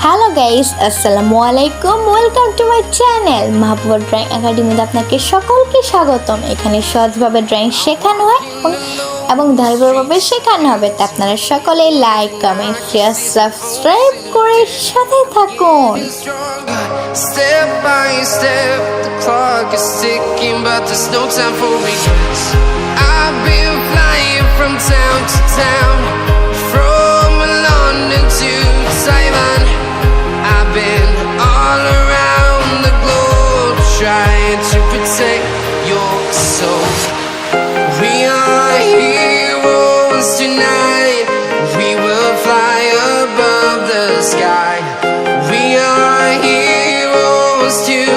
Hello guys, আসসালামু আলাইকুম। Welcome to my channel mahbuba drawing একাডেমিতে আপনাকে সকলকে স্বাগতম। এখানে সহজভাবে ড্রয়িং শেখানো হয় এবং ধারাবাহিকভাবে শেখানো হবে। তা আপনারা সকলে লাইক, কমেন্ট, শেয়ার, সাবস্ক্রাইব করে সাথে থাকুন। Step by step, the clock is ticking, but there's no time for regrets. I've been flying from town to town, from London to Taiwan. I've been all around the globe, trying to protect your soul. We are heroes tonight, we will fly above the sky. We are heroes tonight.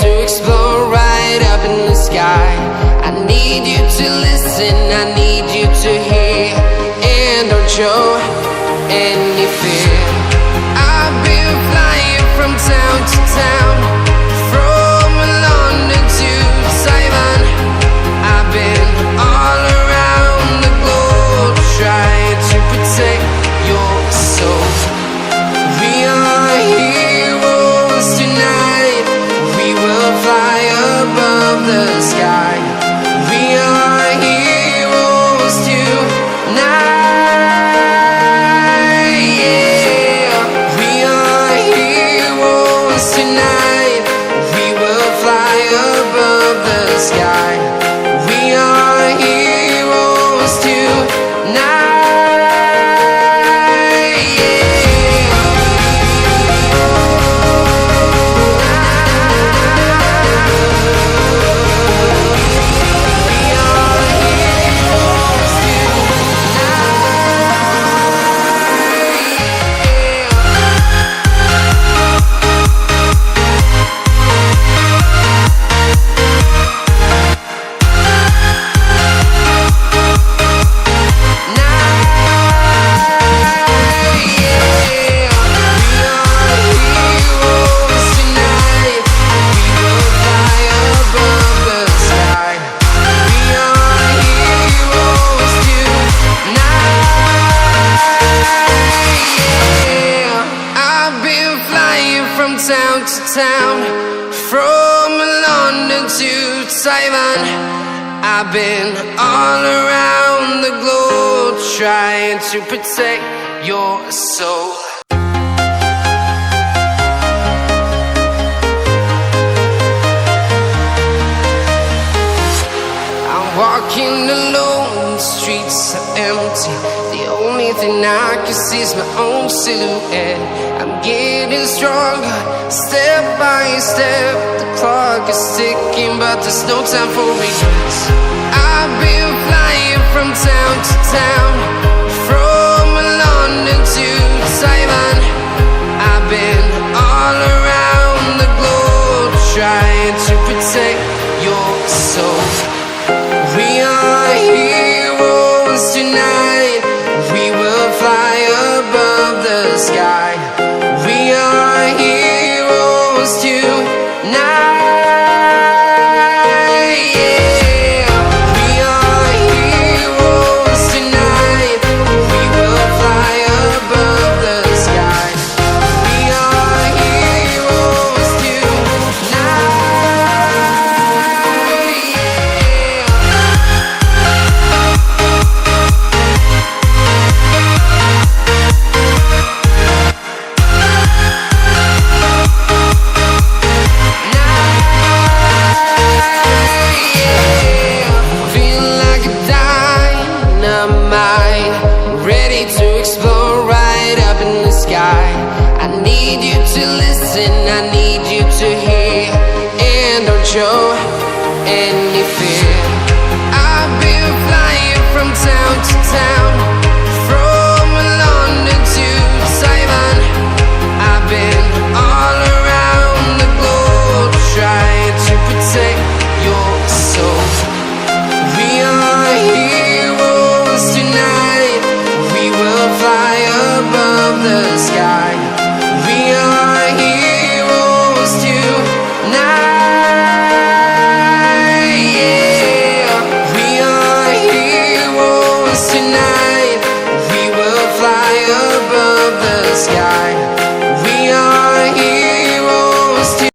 To explore right up in the sky. I need you to listen, I need you to hear, and don't show any fear. I've been flying from town to town, from London to Taiwan. I've been all around the globe, trying to protect your soul. We are heroes tonight, we will fly above the sky. We are heroes tonight. Yeah, we are heroes tonight. We will fly above the sky. We are heroes tonight. Town to town, from London to Taiwan. I've been all around the globe, trying to protect your soul. I'm walking alone, the streets are empty. The only thing I can see is my own silhouette. I'm getting stronger, step by step. The clock is ticking, but there's no time for regrets. I've been flying from town to town, from London to Taiwan. I've been all around the globe, trying to protect your soul. We are heroes tonight, we will fly above the sky. We are heroes tonight. Yeah, we are heroes tonight. We will fly above the sky. We are heroes tonight. show any fear. from town to town.